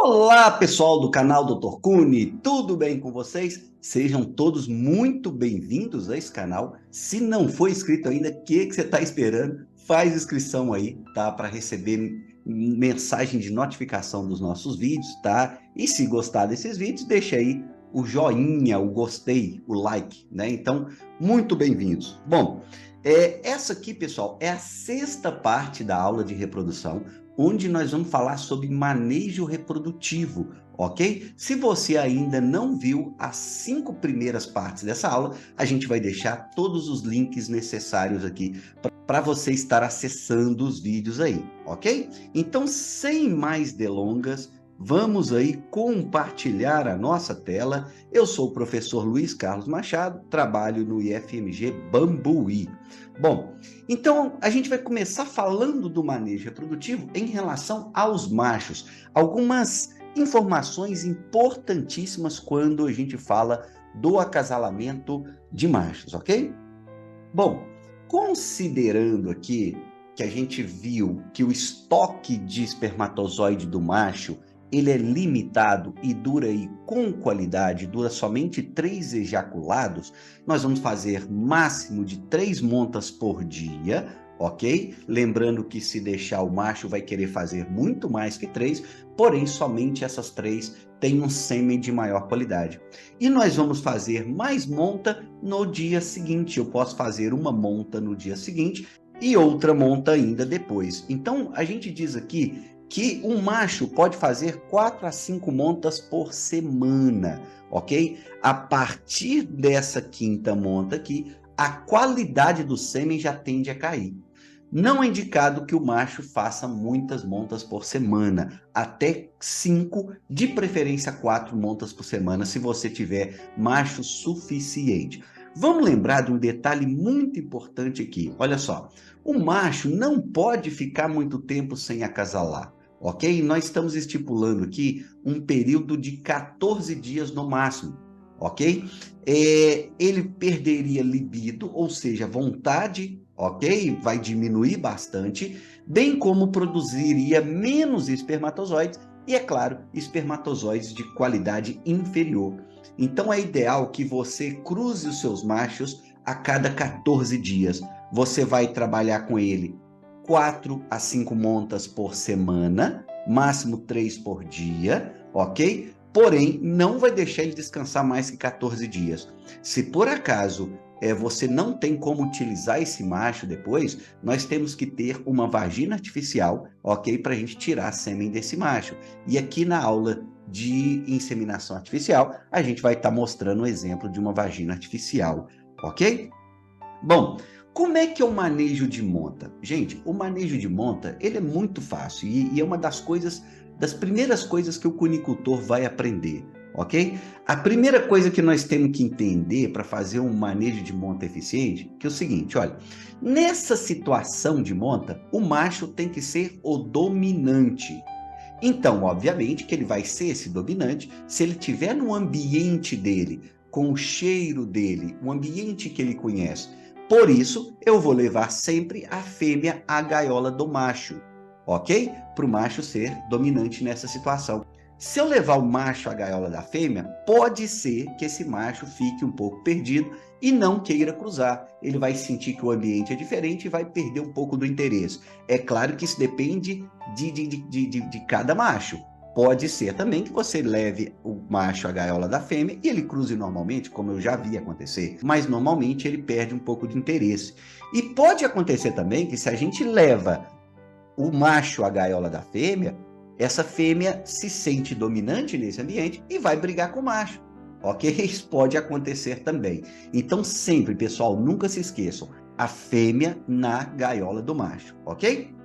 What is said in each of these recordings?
Olá, pessoal do canal Dr. Cune, tudo bem com vocês? Sejam todos muito bem-vindos a esse canal. Se não for inscrito ainda, o que você está esperando? Faz inscrição aí, tá? Para receber mensagem de notificação dos nossos vídeos, tá? E se gostar desses vídeos, deixa aí o joinha, o gostei, o like, né? Então, muito bem-vindos. Bom, essa aqui, pessoal, é a sexta parte da aula de reprodução, onde nós vamos falar sobre manejo reprodutivo, ok? Se você ainda não viu as 5 primeiras partes dessa aula, a gente vai deixar todos os links necessários aqui para você estar acessando os vídeos aí, ok? Então, sem mais delongas, vamos aí compartilhar a nossa tela. Eu sou o professor Luiz Carlos Machado, trabalho no IFMG Bambuí. Bom, então a gente vai começar falando do manejo reprodutivo em relação aos machos. Algumas informações importantíssimas quando a gente fala do acasalamento de machos, ok? Bom, considerando aqui que a gente viu que o estoque de espermatozoide do macho ele é limitado e dura aí com qualidade, dura somente 3 ejaculados, nós vamos fazer máximo de 3 montas por dia, ok? Lembrando que se deixar o macho vai querer fazer muito mais que 3, porém somente essas 3 têm um sêmen de maior qualidade. E nós vamos fazer mais monta no dia seguinte, eu posso fazer uma monta no dia seguinte e outra monta ainda depois. Então a gente diz aqui que um macho pode fazer 4 a 5 montas por semana, ok? A partir dessa quinta monta aqui, a qualidade do sêmen já tende a cair. Não é indicado que o macho faça muitas montas por semana, até 5, de preferência 4 montas por semana, se você tiver macho suficiente. Vamos lembrar de um detalhe muito importante aqui. Olha só, o macho não pode ficar muito tempo sem acasalar. Ok? Nós estamos estipulando aqui um período de 14 dias no máximo, ok? Ele perderia libido, ou seja, vontade, ok? Vai diminuir bastante, bem como produziria menos espermatozoides e, é claro, espermatozoides de qualidade inferior. Então é ideal que você cruze os seus machos a cada 14 dias. Você vai trabalhar com ele 4 a 5 montas por semana, máximo 3 por dia, ok? Porém, não vai deixar ele descansar mais que 14 dias. Se por acaso você não tem como utilizar esse macho depois, nós temos que ter uma vagina artificial, ok? Para a gente tirar sêmen desse macho. E aqui na aula de inseminação artificial, a gente vai estar mostrando o exemplo de uma vagina artificial, ok? Bom, como é que é o manejo de monta? Gente, o manejo de monta, ele é muito fácil e é uma das primeiras coisas que o cunicultor vai aprender, ok? A primeira coisa que nós temos que entender para fazer um manejo de monta eficiente, que é o seguinte, olha, nessa situação de monta, o macho tem que ser o dominante. Então, obviamente que ele vai ser esse dominante se ele estiver no ambiente dele, com o cheiro dele, o ambiente que ele conhece. Por isso, eu vou levar sempre a fêmea à gaiola do macho, ok? Para o macho ser dominante nessa situação. Se eu levar o macho à gaiola da fêmea, pode ser que esse macho fique um pouco perdido e não queira cruzar. Ele vai sentir que o ambiente é diferente e vai perder um pouco do interesse. É claro que isso depende de cada macho. Pode ser também que você leve o macho à gaiola da fêmea e ele cruze normalmente, como eu já vi acontecer, mas normalmente ele perde um pouco de interesse. E pode acontecer também que se a gente leva o macho à gaiola da fêmea, essa fêmea se sente dominante nesse ambiente e vai brigar com o macho, ok? Isso pode acontecer também. Então sempre, pessoal, nunca se esqueçam, a fêmea na gaiola do macho, ok?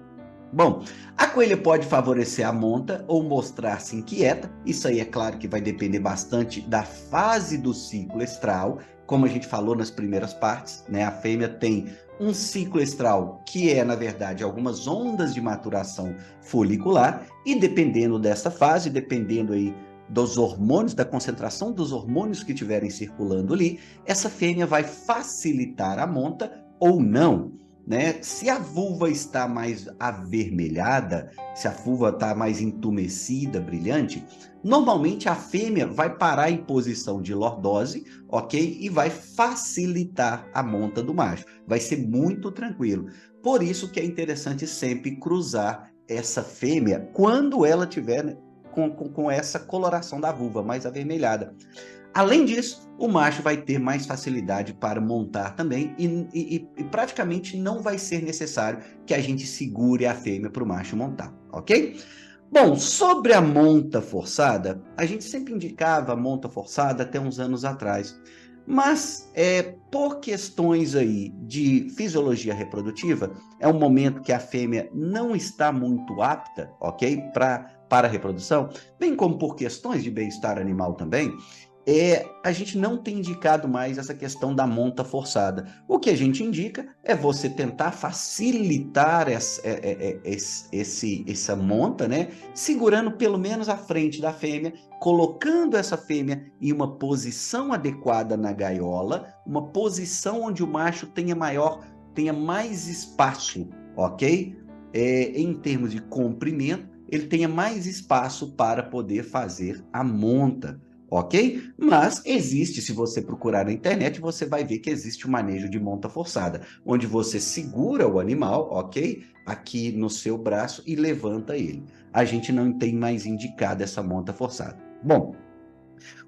Bom, a coelha pode favorecer a monta ou mostrar-se inquieta. Isso aí é claro que vai depender bastante da fase do ciclo estral, como a gente falou nas primeiras partes, né? A fêmea tem um ciclo estral que é, na verdade, algumas ondas de maturação folicular e dependendo dessa fase, dependendo aí dos hormônios, da concentração dos hormônios que estiverem circulando ali, essa fêmea vai facilitar a monta ou não. né? Se a vulva está mais avermelhada, se a vulva está mais entumecida, brilhante, normalmente a fêmea vai parar em posição de lordose, ok? E vai facilitar a monta do macho. Vai ser muito tranquilo. Por isso que é interessante sempre cruzar essa fêmea quando ela tiver com essa coloração da vulva mais avermelhada. Além disso, o macho vai ter mais facilidade para montar também e praticamente não vai ser necessário que a gente segure a fêmea para o macho montar, ok? Bom, sobre a monta forçada, a gente sempre indicava a monta forçada até uns anos atrás, mas por questões aí de fisiologia reprodutiva, é um momento que a fêmea não está muito apta, ok, para a reprodução, bem como por questões de bem-estar animal também, a gente não tem indicado mais essa questão da monta forçada. O que a gente indica é você tentar facilitar essa monta, né? Segurando pelo menos a frente da fêmea, colocando essa fêmea em uma posição adequada na gaiola, uma posição onde o macho tenha mais espaço, ok? Em termos de comprimento, ele tenha mais espaço para poder fazer a monta. Ok? Mas existe, se você procurar na internet, você vai ver que existe o manejo de monta forçada, onde você segura o animal, ok? Aqui no seu braço e levanta ele. A gente não tem mais indicado essa monta forçada. Bom,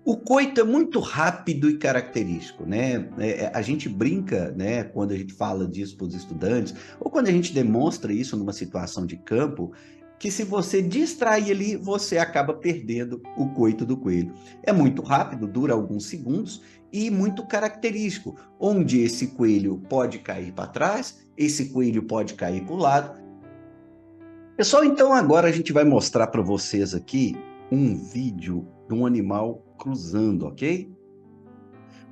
o coito é muito rápido e característico, né? A gente brinca, né, quando a gente fala disso para os estudantes, ou quando a gente demonstra isso numa situação de campo, que se você distrair ali, você acaba perdendo o coito do coelho. É muito rápido, dura alguns segundos e muito característico, onde esse coelho pode cair para trás, esse coelho pode cair para o lado. Pessoal, então agora a gente vai mostrar para vocês aqui um vídeo de um animal cruzando, ok?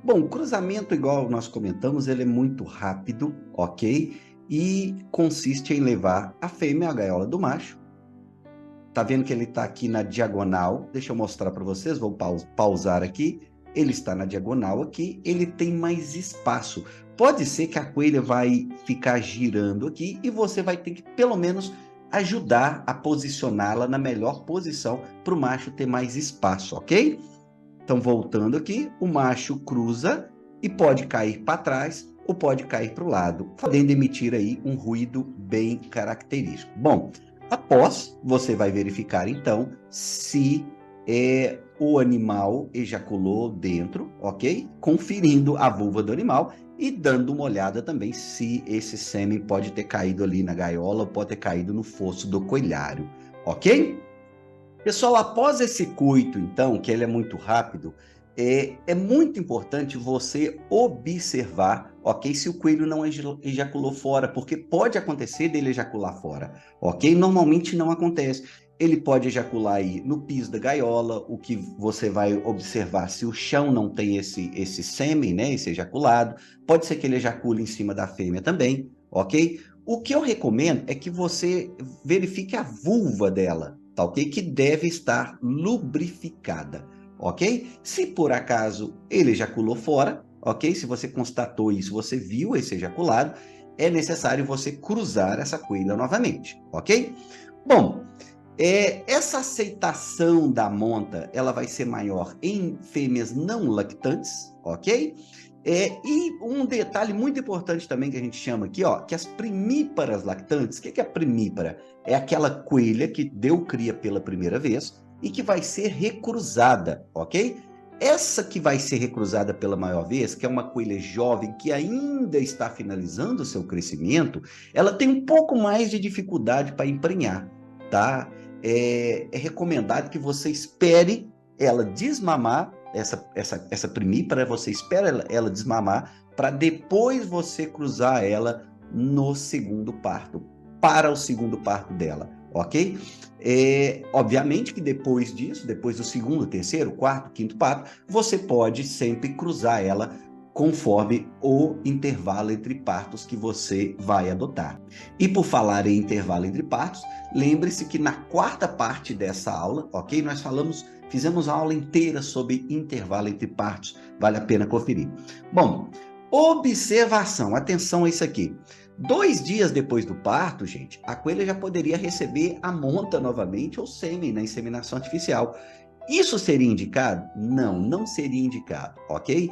Bom, o cruzamento, igual nós comentamos, ele é muito rápido, ok? E consiste em levar a fêmea à gaiola do macho. Tá vendo que ele está aqui na diagonal? Deixa eu mostrar para vocês, vou pausar aqui. Ele está na diagonal aqui, ele tem mais espaço. Pode ser que a coelha vai ficar girando aqui e você vai ter que, pelo menos, ajudar a posicioná-la na melhor posição para o macho ter mais espaço, ok? Então, voltando aqui, o macho cruza e pode cair para trás ou pode cair para o lado, podendo emitir aí um ruído bem característico. Bom, após, você vai verificar então se o animal ejaculou dentro, ok? Conferindo a vulva do animal e dando uma olhada também se esse sêmen pode ter caído ali na gaiola ou pode ter caído no fosso do coelhário, ok? Pessoal, após esse coito, então, que ele é muito rápido, é muito importante você observar, ok? Se o coelho não ejaculou fora, porque pode acontecer dele ejacular fora, ok? Normalmente não acontece. Ele pode ejacular aí no piso da gaiola, o que você vai observar se o chão não tem esse sêmen, né? Esse ejaculado. Pode ser que ele ejacule em cima da fêmea também, ok? O que eu recomendo é que você verifique a vulva dela, tá ok? Que deve estar lubrificada, ok? Se por acaso ele ejaculou fora, ok? Se você constatou isso, você viu esse ejaculado, é necessário você cruzar essa coelha novamente, ok? Bom, essa aceitação da monta, ela vai ser maior em fêmeas não lactantes, ok? E um detalhe muito importante também que a gente chama aqui, ó, que as primíparas lactantes, o que é a primípara? É aquela coelha que deu cria pela primeira vez e que vai ser recruzada, ok? Essa que vai ser recruzada pela maior vez, que é uma coelha jovem que ainda está finalizando o seu crescimento, ela tem um pouco mais de dificuldade para emprenhar, tá? É recomendado que você espere ela desmamar, essa primípara, você espera ela desmamar para depois você cruzar ela no segundo parto, para o segundo parto dela, ok? Obviamente que depois disso, depois do segundo, terceiro, quarto, quinto parto, você pode sempre cruzar ela conforme o intervalo entre partos que você vai adotar. E por falar em intervalo entre partos, lembre-se que na quarta parte dessa aula, ok? Nós fizemos a aula inteira sobre intervalo entre partos, vale a pena conferir. Bom, observação, atenção a isso aqui. 2 dias depois do parto, gente, a coelha já poderia receber a monta novamente ou sêmen na inseminação artificial. Isso seria indicado? Não, não seria indicado, ok?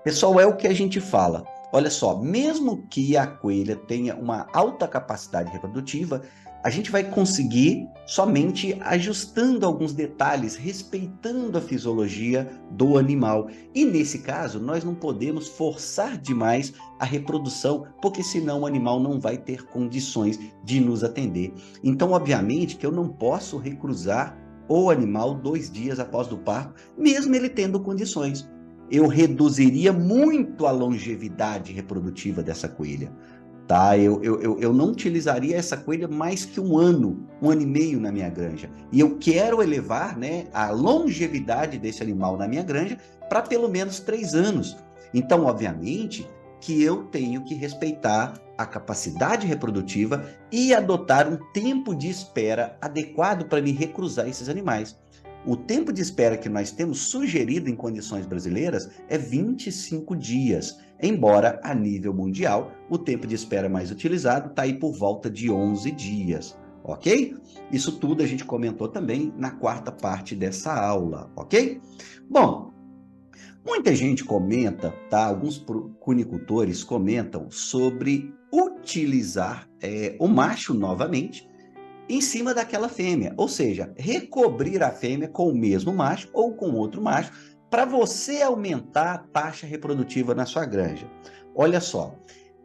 Pessoal, é o que a gente fala. Olha só, mesmo que a coelha tenha uma alta capacidade reprodutiva, a gente vai conseguir somente ajustando alguns detalhes, respeitando a fisiologia do animal. E nesse caso, nós não podemos forçar demais a reprodução, porque senão o animal não vai ter condições de nos atender. Então, obviamente, que eu não posso recruzar o animal 2 dias após o parto, mesmo ele tendo condições. Eu reduziria muito a longevidade reprodutiva dessa coelha, tá? Eu não utilizaria essa coelha mais que 1 ano e meio na minha granja. E eu quero elevar, né, a longevidade desse animal na minha granja para pelo menos 3 anos. Então, obviamente, que eu tenho que respeitar a capacidade reprodutiva e adotar um tempo de espera adequado para me recruzar esses animais. O tempo de espera que nós temos sugerido em condições brasileiras é 25 dias, embora a nível mundial o tempo de espera mais utilizado está aí por volta de 11 dias, ok? Isso tudo a gente comentou também na quarta parte dessa aula, ok? Bom, muita gente comenta, tá? Alguns cunicultores comentam sobre utilizar o macho novamente em cima daquela fêmea, ou seja, recobrir a fêmea com o mesmo macho ou com outro macho para você aumentar a taxa reprodutiva na sua granja. Olha só,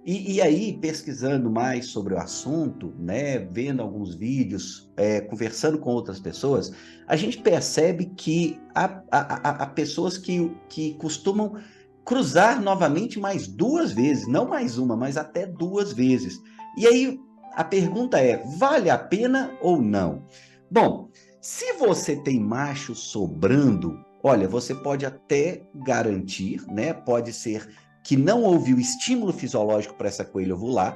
e aí pesquisando mais sobre o assunto, né, vendo alguns vídeos, conversando com outras pessoas, a gente percebe que há pessoas que costumam cruzar novamente mais 2 vezes, não mais uma, mas até 2 vezes. E aí a pergunta é, vale a pena ou não? Bom, se você tem macho sobrando, olha, você pode até garantir, né? Pode ser que não houve o estímulo fisiológico para essa coelha ovular.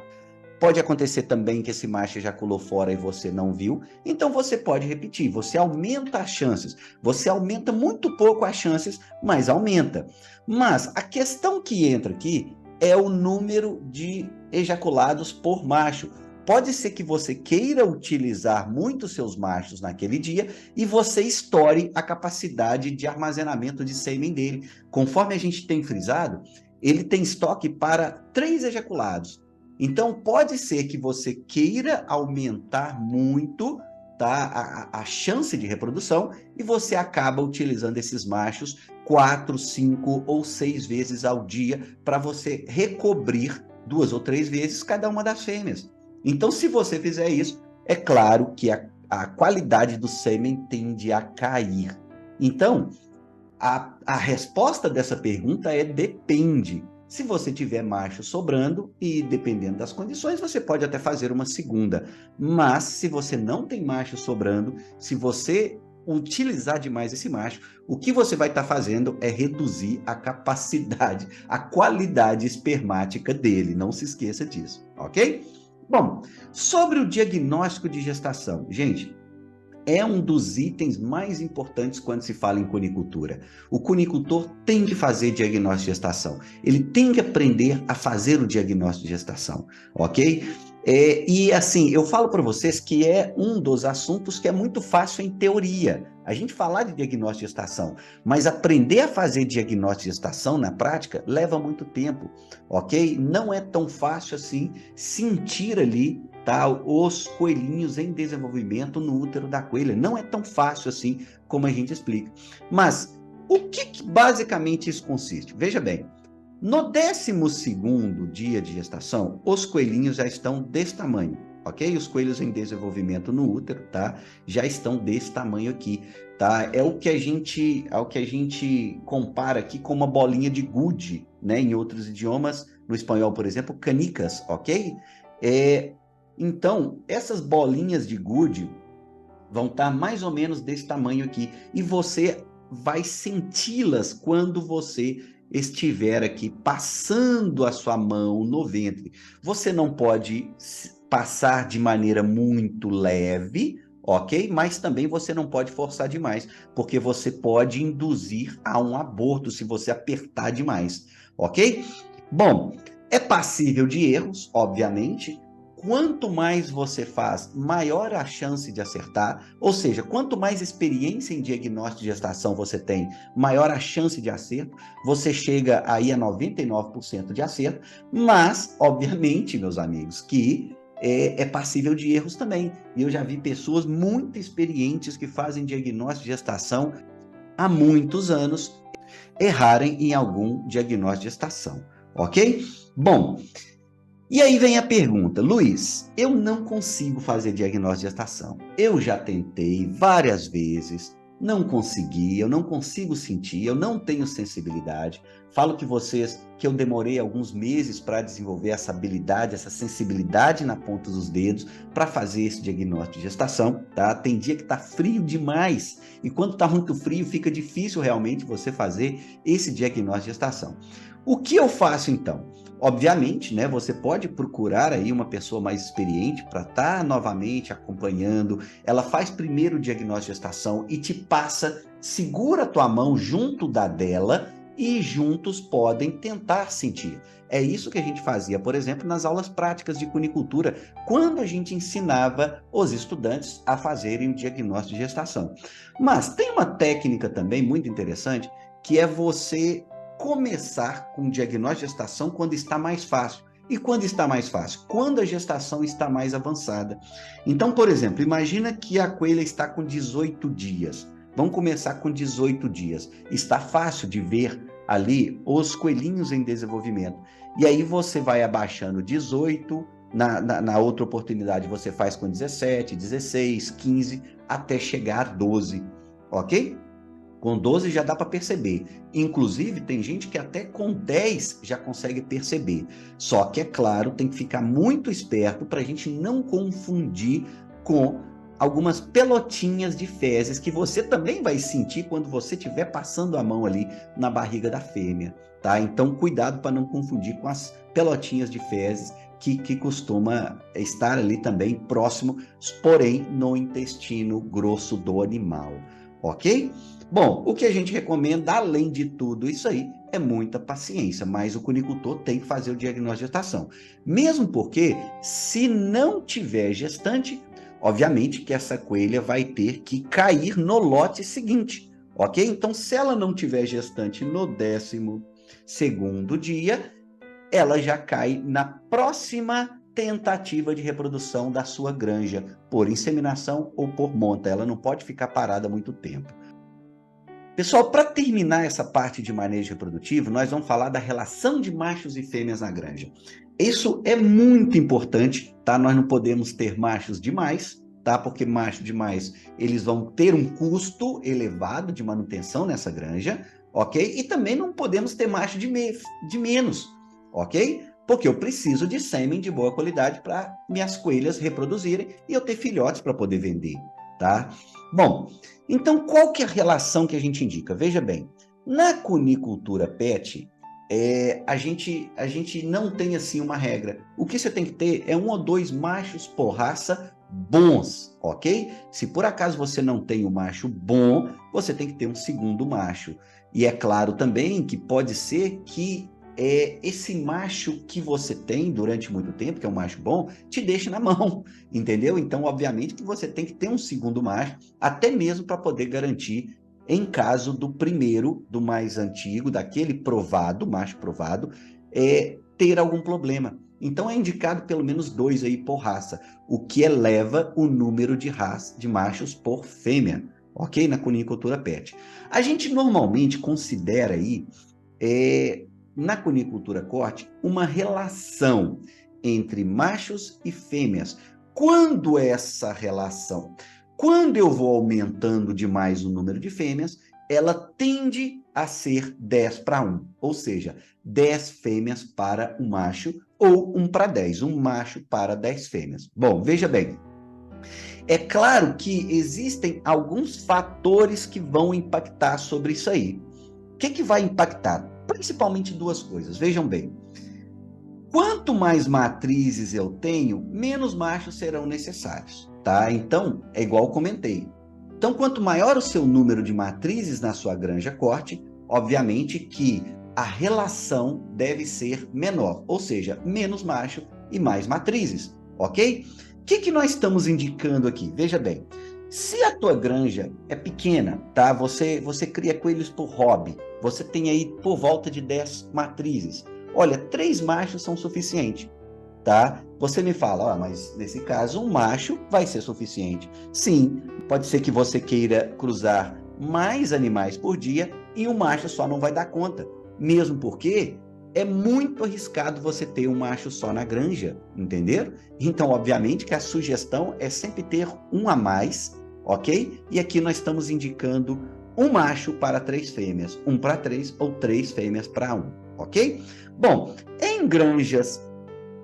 Pode acontecer também que esse macho ejaculou fora e você não viu. Então você pode repetir, você aumenta as chances. Você aumenta muito pouco as chances, mas aumenta. Mas a questão que entra aqui é o número de ejaculados por macho. Pode ser que você queira utilizar muito seus machos naquele dia e você estoure a capacidade de armazenamento de sêmen dele. Conforme a gente tem frisado, ele tem estoque para 3 ejaculados. Então, pode ser que você queira aumentar muito, tá, a chance de reprodução e você acaba utilizando esses machos 4, 5 ou 6 vezes ao dia para você recobrir 2 ou 3 vezes cada uma das fêmeas. Então, se você fizer isso, é claro que a qualidade do sêmen tende a cair. Então, a resposta dessa pergunta é depende. Se você tiver macho sobrando e dependendo das condições, você pode até fazer uma segunda. Mas se você não tem macho sobrando, se você utilizar demais esse macho, o que você vai estar fazendo é reduzir a capacidade, a qualidade espermática dele. Não se esqueça disso, ok? Bom, sobre o diagnóstico de gestação, gente, é um dos itens mais importantes quando se fala em cunicultura. O cunicultor tem que fazer diagnóstico de gestação. Ele tem que aprender a fazer o diagnóstico de gestação, ok? E assim, eu falo para vocês que é um dos assuntos que é muito fácil em teoria. A gente falar de diagnóstico de gestação, mas aprender a fazer diagnóstico de gestação na prática leva muito tempo, ok? Não é tão fácil assim sentir ali, tá, os coelhinhos em desenvolvimento no útero da coelha. Não é tão fácil assim como a gente explica. Mas o que basicamente isso consiste? Veja bem, no 12º dia de gestação, os coelhinhos já estão desse tamanho, ok? Os coelhos em desenvolvimento no útero, tá? Já estão desse tamanho aqui, tá? É o que a gente compara aqui com uma bolinha de gude, né? Em outros idiomas, no espanhol, por exemplo, canicas, ok? Então, essas bolinhas de gude vão estar mais ou menos desse tamanho aqui e você vai senti-las quando você estiver aqui passando a sua mão no ventre. Você não pode passar de maneira muito leve, ok? Mas também você não pode forçar demais, porque você pode induzir a um aborto se você apertar demais, ok? Bom, É passível de erros, obviamente. Quanto mais você faz, maior a chance de acertar. Ou seja, quanto mais experiência em diagnóstico de gestação você tem, maior a chance de acerto. Você chega aí a 99% de acerto. Mas, obviamente, meus amigos, que é passível de erros também. E eu já vi pessoas muito experientes que fazem diagnóstico de gestação há muitos anos errarem em algum diagnóstico de gestação, ok? Bom, e aí vem a pergunta, Luiz, eu não consigo fazer diagnóstico de gestação. Eu já tentei várias vezes, não consegui, eu não consigo sentir, eu não tenho sensibilidade. Falo que eu demorei alguns meses para desenvolver essa habilidade, essa sensibilidade na ponta dos dedos para fazer esse diagnóstico de gestação, tá? Tem dia que tá frio demais e quando tá muito frio fica difícil realmente você fazer esse diagnóstico de gestação. O que eu faço então? Obviamente, né, você pode procurar aí uma pessoa mais experiente para estar novamente acompanhando. Ela faz primeiro o diagnóstico de gestação e te passa, segura a tua mão junto da dela e juntos podem tentar sentir. É isso que a gente fazia, por exemplo, nas aulas práticas de cunicultura, quando a gente ensinava os estudantes a fazerem o diagnóstico de gestação. Mas tem uma técnica também muito interessante, que é você começar com o diagnóstico de gestação quando está mais fácil. E quando está mais fácil? Quando a gestação está mais avançada. Então, por exemplo, imagina que a coelha está com 18 dias. Vamos começar com 18 dias. Está fácil de ver ali os coelhinhos em desenvolvimento. E aí você vai abaixando 18, na outra oportunidade você faz com 17, 16, 15, até chegar a 12, ok? Com 12 já dá para perceber. Inclusive, tem gente que até com 10 já consegue perceber. Só que, é claro, tem que ficar muito esperto para a gente não confundir com algumas pelotinhas de fezes que você também vai sentir quando você estiver passando a mão ali na barriga da fêmea, tá? Então, cuidado para não confundir com as pelotinhas de fezes que costuma estar ali também próximo, porém no intestino grosso do animal, ok? Bom, o que a gente recomenda, além de tudo isso aí, é muita paciência, mas o cunicultor tem que fazer o diagnóstico de gestação. Mesmo porque, se não tiver gestante, obviamente que essa coelha vai ter que cair no lote seguinte, ok? Então, se ela não tiver gestante no 12º dia, ela já cai na próxima tentativa de reprodução da sua granja, por inseminação ou por monta. Ela não pode ficar parada muito tempo. Pessoal, para terminar essa parte de manejo reprodutivo, nós vamos falar da relação de machos e fêmeas na granja. Isso é muito importante, tá? Nós não podemos ter machos demais, tá? Porque machos demais, eles vão ter um custo elevado de manutenção nessa granja, ok? E também não podemos ter macho de menos, ok? Porque eu preciso de sêmen de boa qualidade para minhas coelhas reproduzirem e eu ter filhotes para poder vender, tá? Bom, então qual que é a relação que a gente indica? Veja bem, na cunicultura pet, a gente não tem assim uma regra. O que você tem que ter é 1 ou 2 machos por raça bons, ok? Se por acaso você não tem um macho bom, você tem que ter um segundo macho. E é claro também que pode ser que esse macho que você tem durante muito tempo, que é um macho bom, te deixe na mão, entendeu? Então, obviamente que você tem que ter um segundo macho, até mesmo para poder garantir, em caso do primeiro, do mais antigo, daquele provado, macho provado, ter algum problema. Então, é indicado pelo menos 2 aí por raça, o que eleva o número de machos por fêmea, ok? Na cunicultura pet. A gente normalmente considera aí, na cunicultura corte, uma relação entre machos e fêmeas. Quando essa relação, quando eu vou aumentando demais o número de fêmeas, ela tende a ser 10:1, ou seja, 10 fêmeas para um macho ou 1:10, um macho para 10 fêmeas. Bom, veja bem, é claro que existem alguns fatores que vão impactar sobre isso aí. O que vai impactar? Principalmente 2 coisas. Vejam bem, quanto mais matrizes eu tenho, menos machos serão necessários, tá? Então, é igual eu comentei. Então, quanto maior o seu número de matrizes na sua granja corte, obviamente que a relação deve ser menor, ou seja, menos macho e mais matrizes, ok? O que nós estamos indicando aqui? Veja bem, se a tua granja é pequena, tá? Você cria coelhos por hobby, você tem aí por volta de 10 matrizes. Olha, 3 machos são suficientes, tá? Você me fala, mas nesse caso um macho vai ser suficiente. Sim, pode ser que você queira cruzar mais animais por dia e um macho só não vai dar conta. Mesmo porque é muito arriscado você ter um macho só na granja, entenderam? Então, obviamente que a sugestão é sempre ter um a mais, ok? E aqui nós estamos indicando um macho para 3 fêmeas, 1 para 3 ou 3 fêmeas para 1, ok? Bom, em granjas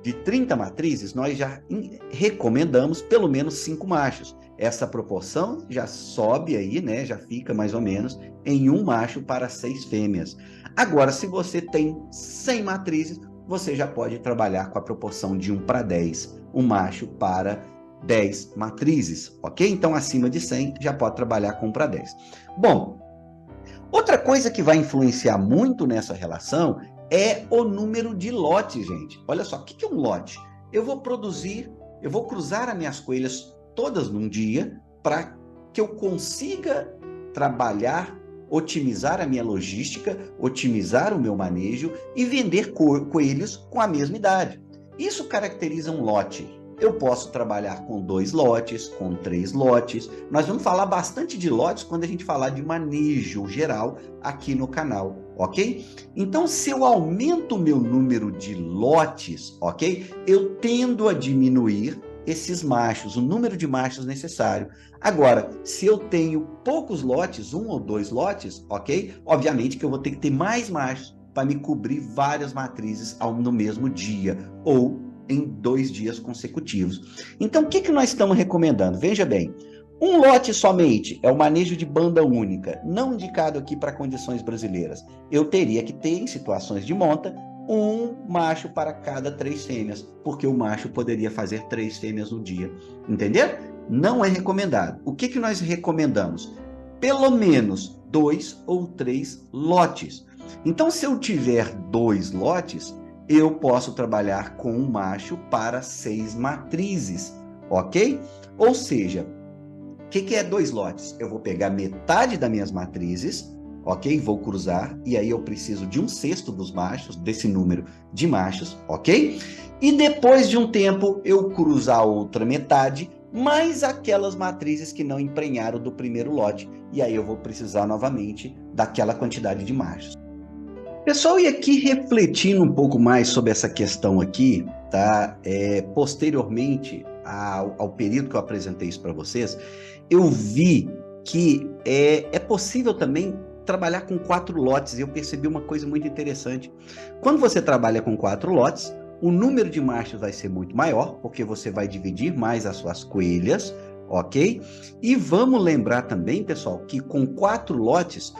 de 30 matrizes, nós já recomendamos pelo menos 5 machos. Essa proporção já sobe aí, né? Já fica mais ou menos em 1 macho para 6 fêmeas. Agora, se você tem 100 matrizes, você já pode trabalhar com a proporção de 1 para 10, um macho para 10 matrizes, ok? Então, acima de 100, já pode trabalhar com 1 para 10. Bom, outra coisa que vai influenciar muito nessa relação é o número de lotes, gente. Olha só, o que é um lote? Eu vou cruzar as minhas coelhas todas num dia para que eu consiga trabalhar, otimizar a minha logística, otimizar o meu manejo e vender coelhos com a mesma idade. Isso caracteriza um lote. Eu posso trabalhar com 2 lotes, com 3 lotes. Nós vamos falar bastante de lotes quando a gente falar de manejo geral aqui no canal, ok? Então, se eu aumento o meu número de lotes, ok? Eu tendo a diminuir esses machos, o número de machos necessário. Agora, se eu tenho poucos lotes, 1 ou 2 lotes, ok? Obviamente que eu vou ter que ter mais machos para me cobrir várias matrizes no mesmo dia, ou em 2 dias consecutivos. Então, o que nós estamos recomendando? Veja bem, um lote somente é o manejo de banda única, não indicado aqui para condições brasileiras. Eu teria que ter, em situações de monta, um macho para cada 3 fêmeas, porque o macho poderia fazer 3 fêmeas no dia, entendeu? Não é recomendado. O que nós recomendamos? Pelo menos 2 ou 3 lotes. Então, se eu tiver 2 lotes, eu posso trabalhar com um macho para 6 matrizes, ok? Ou seja, o que é 2 lotes? Eu vou pegar metade das minhas matrizes, ok? Vou cruzar, e aí eu preciso de 1/6 dos machos, desse número de machos, ok? E depois de um tempo, eu cruzo a outra metade, mais aquelas matrizes que não emprenharam do primeiro lote, e aí eu vou precisar novamente daquela quantidade de machos. Pessoal, e aqui refletindo um pouco mais sobre essa questão aqui, tá? Posteriormente ao período que eu apresentei isso para vocês, eu vi que é possível também trabalhar com 4 lotes, e eu percebi uma coisa muito interessante. Quando você trabalha com 4 lotes, o número de machos vai ser muito maior, porque você vai dividir mais as suas coelhas, ok? E vamos lembrar também, pessoal, que com 4 lotes,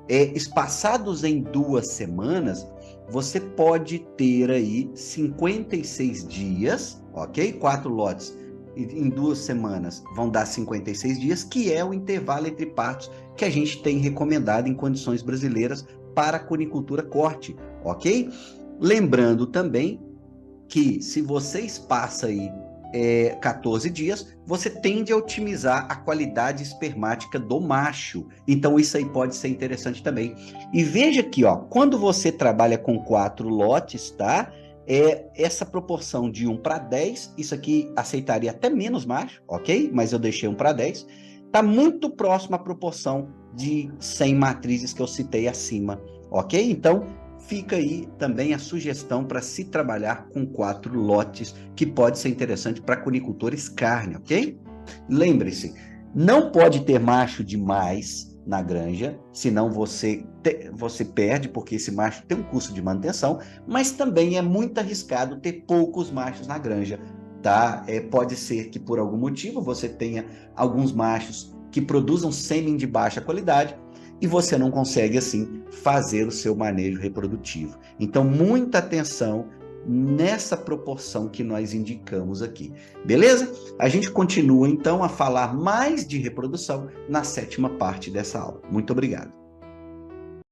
espaçados em 2 semanas, você pode ter aí 56 dias, ok? 4 lotes em 2 semanas vão dar 56 dias, que é o intervalo entre partos que a gente tem recomendado em condições brasileiras para a conicultura corte, ok? Lembrando também que se você espaça aí 14 dias, você tende a otimizar a qualidade espermática do macho. Então, isso aí pode ser interessante também. E veja aqui, ó, quando você trabalha com 4 lotes, tá? Essa proporção de 1 para 10, isso aqui aceitaria até menos macho, ok? Mas eu deixei 1 para 10. Está muito próximo à proporção de 100 matrizes que eu citei acima, ok? Então, fica aí também a sugestão para se trabalhar com 4 lotes, que pode ser interessante para conicultores carne, ok? Lembre-se, não pode ter macho demais na granja, senão você perde, porque esse macho tem um custo de manutenção, mas também é muito arriscado ter poucos machos na granja, tá? Pode ser que por algum motivo você tenha alguns machos que produzam sêmen de baixa qualidade, e você não consegue, assim, fazer o seu manejo reprodutivo. Então, muita atenção nessa proporção que nós indicamos aqui. Beleza? A gente continua, então, a falar mais de reprodução na 7ª parte dessa aula. Muito obrigado.